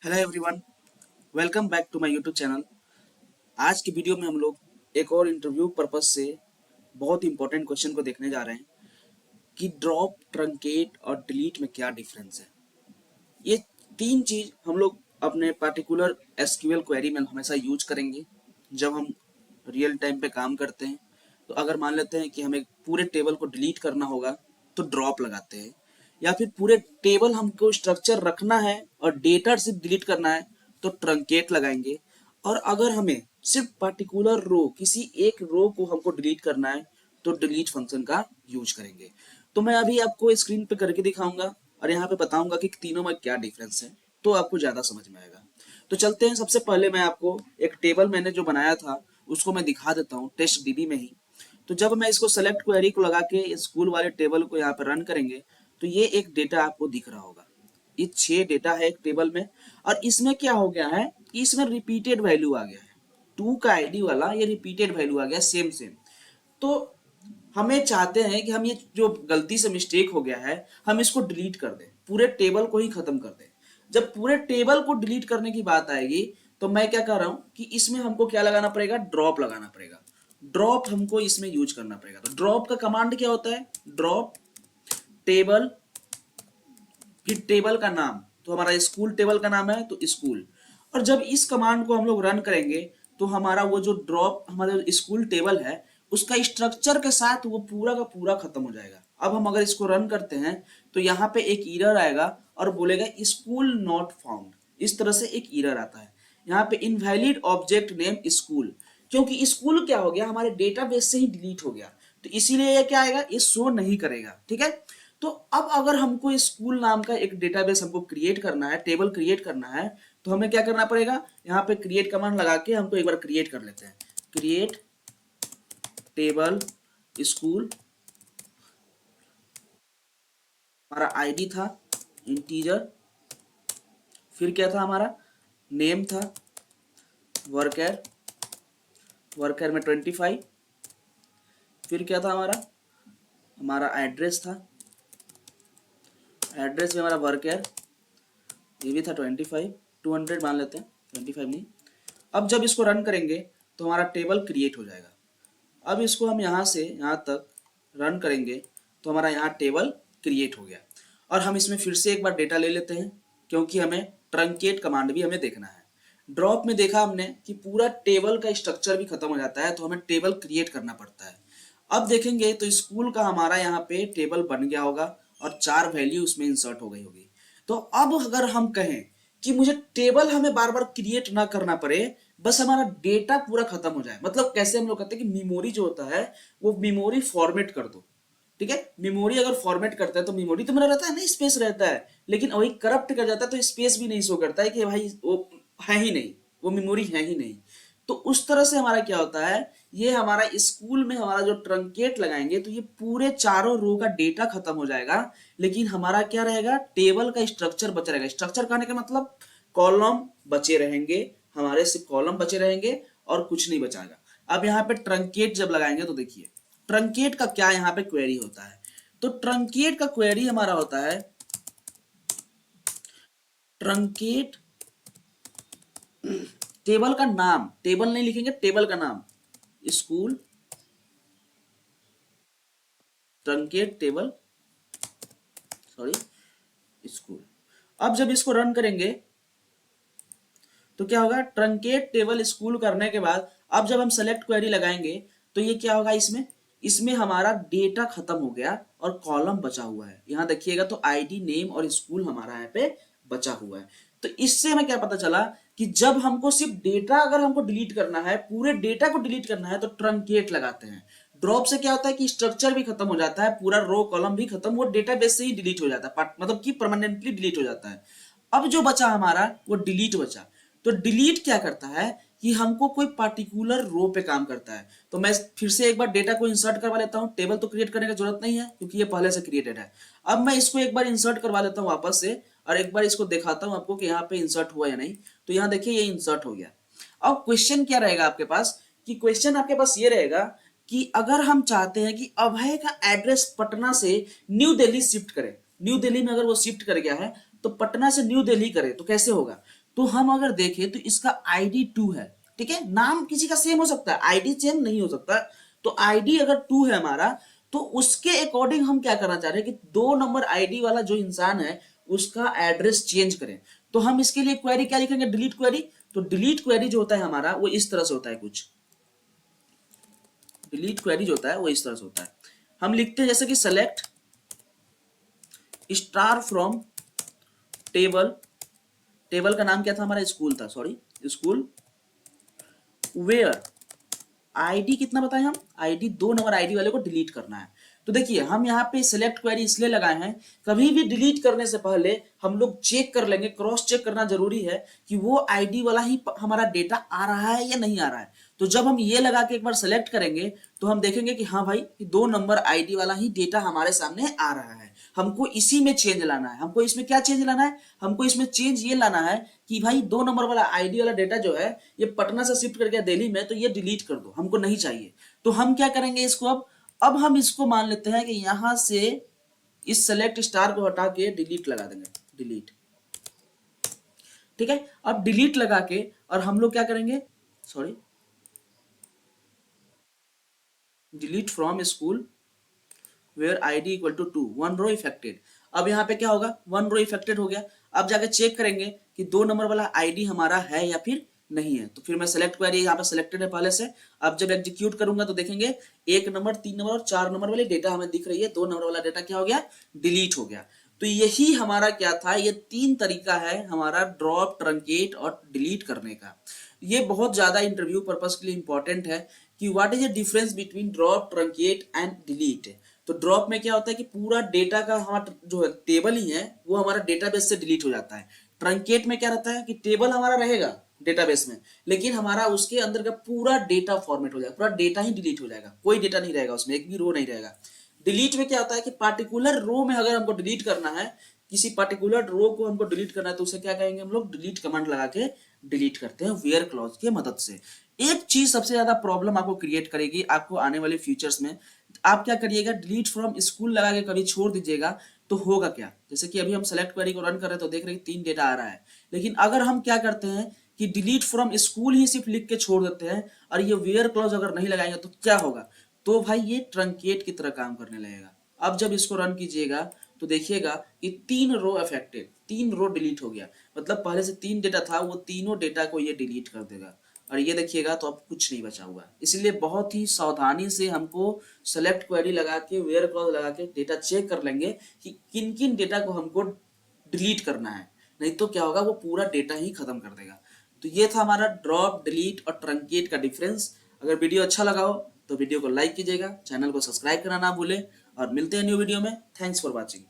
Hello everyone, welcome back to my YouTube channel. आज की video में हम लोग एक और इंटरव्यू पर्पज से बहुत इंपॉर्टेंट क्वेश्चन को देखने जा रहे हैं कि ड्रॉप, ट्रंकेट और डिलीट में क्या डिफरेंस है। ये तीन चीज हम लोग अपने पार्टिकुलर एसक्यूएल क्वेरी में हमेशा यूज करेंगे जब हम रियल टाइम पे काम करते हैं। तो अगर मान लेते हैं कि हमें पूरे टेबल को डिलीट करना होगा तो ड्रॉप लगाते हैं, या फिर पूरे टेबल हमको स्ट्रक्चर रखना है और डेटा सिर्फ डिलीट करना है तो ट्रंकेट लगाएंगे। और अगर हमें सिर्फ पर्टिकुलर रो, किसी एक रो को हमको डिलीट करना है तो डिलीट फंक्शन का यूज करेंगे। तो मैं अभी आपको स्क्रीन पे करके दिखाऊंगा और यहाँ पे बताऊंगा कि तीनों में क्या डिफरेंस है, तो आपको ज्यादा समझ में आएगा। तो चलते हैं। सबसे पहले मैं आपको एक टेबल मैंने जो बनाया था उसको मैं दिखा देता हूँ टेस्ट डीबी में ही। तो जब मैं इसको सेलेक्ट क्वेरी को लगा के स्कूल वाले टेबल को यहाँ पे रन करेंगे तो ये एक डेटा आपको दिख रहा होगा। ये 6 डेटा है एक टेबल में, और इसमें क्या हो गया है कि इसमें रिपीटेड वैल्यू आ गया है। 2 का आईडी वाला ये रिपीटेड वैल्यू आ गया, सेम सेम। तो हमें चाहते हैं कि हम ये जो गलती से मिस्टेक हो गया है हम इसको डिलीट कर दें, पूरे टेबल को ही खत्म कर दें। जब पूरे टेबल को डिलीट करने की बात आएगी तो मैं क्या कर रहा हूं कि इसमें हमको क्या लगाना पड़ेगा, ड्रॉप लगाना पड़ेगा। ड्रॉप हमको इसमें यूज करना पड़ेगा। तो ड्रॉप का कमांड क्या होता है, ड्रॉप टेबल, फिर टेबल का नाम। तो हमारा स्कूल टेबल का नाम है तो स्कूल। और जब इस कमांड को हम लोग रन करेंगे तो हमारा वो जो ड्रॉप हमारा स्कूल टेबल है उसका स्ट्रक्चर के साथ वो पूरा का पूरा खत्म हो जाएगा। अब हम अगर इसको रन करते हैं तो यहाँ पे एक एरर आएगा और बोलेगा स्कूल नॉट फाउंड। इस तरह से एक एरर आता है। यहाँ पे इनवैलिड ऑब्जेक्ट नेम स्कूल, क्योंकि स्कूल क्या हो गया हमारे डेटाबेस से ही डिलीट हो गया, तो इसीलिए ये क्या आएगा, ये शो नहीं करेगा। ठीक है। तो अब अगर हमको स्कूल नाम का एक डेटाबेस हमको क्रिएट करना है, टेबल क्रिएट करना है, तो हमें क्या करना पड़ेगा, यहाँ पे क्रिएट कमांड लगा के हमको एक बार क्रिएट कर लेते हैं। क्रिएट टेबल स्कूल, हमारा आईडी था इंटीजर, फिर क्या था हमारा नेम था वर्कर, वर्कर में 25, फिर क्या था हमारा हमारा एड्रेस था, एड्रेस में हमारा वर्कर ये भी था 25, 200 मान लेते हैं, 25 नहीं। अब जब इसको रन करेंगे तो हमारा टेबल क्रिएट हो जाएगा। अब इसको हम यहाँ से यहाँ तक रन करेंगे तो हमारा यहाँ टेबल क्रिएट हो गया। और हम इसमें फिर से एक बार डेटा ले लेते हैं क्योंकि हमें ट्रंकेट कमांड भी हमें देखना है। ड्रॉप में देखा हमने कि पूरा टेबल का स्ट्रक्चर भी खत्म हो जाता है तो हमें टेबल क्रिएट करना पड़ता है। अब देखेंगे तो स्कूल का हमारा यहाँ पे टेबल बन गया होगा और 4 वैल्यू उसमें इंसर्ट हो गई होगी। तो अब अगर हम कहें कि मुझे टेबल हमें बार बार क्रिएट ना करना पड़े, बस हमारा डेटा पूरा खत्म हो जाए, मतलब कैसे हम लोग कहते हैं कि मेमोरी जो होता है वो मेमोरी फॉर्मेट कर दो। ठीक है। मेमोरी अगर फॉर्मेट करता है तो मेमोरी तो मेरा रहता है ना, स्पेस रहता है, लेकिन वही करप्ट कर जाता है तो स्पेस भी नहीं शो करता है कि भाई वो है ही नहीं, वो मेमोरी है ही नहीं। तो उस तरह से हमारा क्या होता है, ये हमारा स्कूल में हमारा जो ट्रंकेट लगाएंगे तो ये पूरे चारों रो का डेटा खत्म हो जाएगा, लेकिन हमारा क्या रहेगा, टेबल का स्ट्रक्चर बचा रहेगा। स्ट्रक्चर कहने का मतलब कॉलम बचे रहेंगे, हमारे सिर्फ कॉलम बचे रहेंगे और कुछ नहीं बचाएगा। अब यहाँ पे ट्रंकेट जब लगाएंगे तो देखिए ट्रंकेट का क्या यहाँ पे क्वेरी होता है। तो ट्रंकेट का क्वेरी हमारा होता है ट्रंकेट टेबल का नाम, टेबल नहीं लिखेंगे, टेबल का नाम school truncate table, sorry school. अब जब इसको रन करेंगे तो क्या होगा, ट्रंकेट टेबल स्कूल करने के बाद अब जब हम सेलेक्ट क्वेरी लगाएंगे तो ये क्या होगा, इसमें इसमें हमारा डेटा खत्म हो गया और कॉलम बचा हुआ है। यहां देखिएगा तो आईडी, नेम और स्कूल हमारा यहाँ पे बचा हुआ है। तो इससे हमें क्या पता चला कि जब हमको सिर्फ डेटा अगर हमको डिलीट करना है, पूरे डेटा को डिलीट करना है तो ट्रंकेट लगाते हैं। ड्रॉप से क्या होता है कि स्ट्रक्चर भी खत्म हो जाता है, पूरा रो कॉलम भी खत्म, वो डेटाबेस से ही डिलीट हो जाता है, मतलब कि परमानेंटली डिलीट हो जाता है। अब जो बचा हमारा वो डिलीट बचा। तो डिलीट क्या करता है कि हमको कोई पार्टिकुलर रो पे काम करता है। तो मैं फिर से एक बार डेटा को इंसर्ट करवा लेता हूं, टेबल तो क्रिएट करने की जरूरत नहीं है क्योंकि ये पहले से क्रिएटेड है। अब मैं इसको एक बार इंसर्ट करवा लेता हूं वापस से और एक बार इसको दिखाता हूं आपको कि यहाँ पे इंसर्ट हुआ या नहीं। तो यहाँ देखिए ये इंसर्ट हो गया। अब क्वेश्चन क्या रहेगा आपके पास, कि क्वेश्चन आपके पास ये रहेगा कि अगर हम चाहते हैं कि अभय का एड्रेस पटना से न्यू दिल्ली शिफ्ट करें, न्यू दिल्ली में अगर वो शिफ्ट कर गया है तो पटना से न्यू दिल्ली करे तो कैसे होगा। तो हम अगर देखें तो इसका आईडी 2 है, ठीक है, नाम किसी का सेम हो सकता है, आईडी सेम नहीं हो सकता। तो आईडी अगर 2 है हमारा, तो उसके अकॉर्डिंग हम क्या करना चाह रहे हैं कि 2 नंबर आईडी वाला जो इंसान है उसका एड्रेस चेंज करें। तो हम इसके लिए क्वेरी क्या लिखेंगे, डिलीट क्वेरी। तो डिलीट क्वेरी जो होता है हमारा वो इस तरह से होता है, कुछ डिलीट क्वेरी जो होता है वो इस तरह से होता है। हम लिखते हैं जैसे कि select star from table, table का नाम क्या था हमारा, स्कूल था, सॉरी स्कूल, वेयर आईडी कितना बताएं हम, आईडी 2 नंबर आईडी वाले को डिलीट करना है। तो देखिए हम यहाँ पे सिलेक्ट क्वेरी इसलिए लगाए हैं, कभी भी डिलीट करने से पहले हम लोग चेक कर लेंगे, क्रॉस चेक करना जरूरी है कि वो आईडी वाला ही हमारा डेटा आ रहा है या नहीं आ रहा है। तो जब हम ये लगा के एक बार सेलेक्ट करेंगे तो हम देखेंगे कि हाँ भाई 2 नंबर आईडी वाला ही डेटा हमारे सामने आ रहा है, हमको इसी में चेंज लाना है। हमको इसमें क्या चेंज लाना है, हमको इसमें चेंज ये लाना है कि भाई 2 नंबर वाला आईडी वाला डेटा जो है ये पटना से शिफ्ट कर गया दिल्ली में, तो ये डिलीट कर दो, हमको नहीं चाहिए। तो हम क्या करेंगे इसको, अब हम इसको मान लेते हैं कि यहां से इस सेलेक्ट स्टार को हटा के डिलीट लगा देंगे, डिलीट, ठीक है। अब डिलीट लगा के और हम लोग क्या करेंगे, sorry, delete from school where ID equal to 2, 1 row affected. अब यहाँ पे क्या होगा, 1 रो इफेक्टेड हो गया। अब जाके चेक करेंगे कि 2 नंबर वाला आईडी हमारा है या फिर नहीं है। तो फिर मैं सेलेक्ट क्वेरी यहाँ पे सिलेक्टेड है पहले से। अब जब एग्जीक्यूट करूंगा तो देखेंगे 1 नंबर, 3 नंबर और 4 नंबर वाली डेटा हमें दिख रही है, 2 नंबर वाला डेटा क्या हो गया, डिलीट हो गया। तो यही हमारा क्या था, ये 3 तरीका है हमारा ड्रॉप, ट्रंकेट और डिलीट करने का। ये बहुत ज्यादा इंटरव्यू पर्पस के लिए इंपॉर्टेंट है कि what is the difference between drop, truncate and delete. तो ड्रॉप में क्या होता है कि पूरा डेटा का हमारा जो है टेबल ही है वो हमारा डेटाबेस से डिलीट हो जाता है। ट्रंकेट में क्या रहता है कि टेबल हमारा रहेगा डेटाबेस में, लेकिन हमारा उसके अंदर का पूरा डेटा फॉर्मेट हो जाएगा, पूरा डेटा ही डिलीट हो जाएगा, कोई डेटा नहीं रहेगा उसमें, एक भी रो नहीं रहेगा। डिलीट में क्या होता है कि पार्टिकुलर रो में अगर हमको डिलीट करना है, किसी पार्टिकुलर रो को हमको डिलीट करना है, तो उसे क्या कहेंगे हम लोग, डिलीट कमांड लगा के डिलीट करते हैं वेयर क्लॉज की मदद से। एक चीज सबसे ज्यादा प्रॉब्लम आपको क्रिएट करेगी आपको आने वाले फ्यूचर्स में, आप क्या करिएगा, डिलीट फ्रॉम स्कूल लगा के कभी छोड़ दीजिएगा तो होगा क्या, जैसे कि अभी हम सेलेक्ट क्वेरी को रन कर रहे हैं तो देख रहे हैं 3 डेटा आ रहा है, लेकिन अगर हम क्या करते हैं कि डिलीट फ्रॉम स्कूल ही सिर्फ लिख के छोड़ देते हैं और ये वेयर क्लॉज अगर नहीं लगाएंगे तो क्या होगा, तो भाई ये ट्रंकेट की तरह काम करने लगेगा। अब जब इसको रन कीजिएगा तो देखिएगा कि 3 रो अफेक्टेड, 3 रो डिलीट हो गया, मतलब पहले से 3 डेटा था वो तीनों डेटा को ये डिलीट कर देगा। और ये देखिएगा तो अब कुछ नहीं बचा हुआ, इसलिए बहुत ही सावधानी से हमको सेलेक्ट क्वेरी लगा के, वेयर क्लॉज लगा के डेटा चेक कर लेंगे कि किन किन डेटा को हमको डिलीट करना है, नहीं तो क्या होगा वो पूरा डेटा ही खत्म कर देगा। तो ये था हमारा ड्रॉप, डिलीट और ट्रंकेट का डिफरेंस। अगर वीडियो अच्छा लगा हो तो वीडियो को लाइक कीजिएगा, चैनल को सब्सक्राइब करना ना भूलें और मिलते हैं न्यू वीडियो में। Thanks for watching.